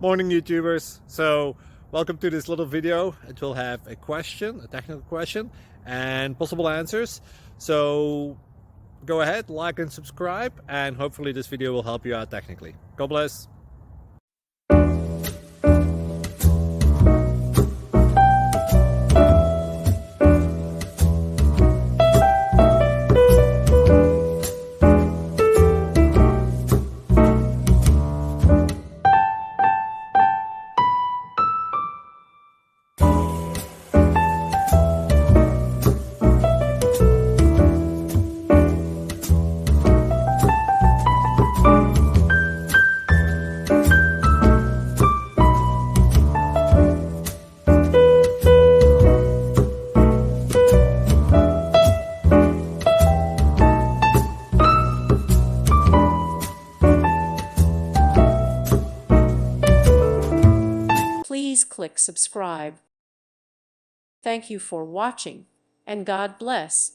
Morning, YouTubers. So welcome to this little video. It will have a question, a technical question, and possible answers. So go ahead, like and subscribe, and hopefully this video will help you out technically. God bless. Please click subscribe. Thank you for watching, and God bless.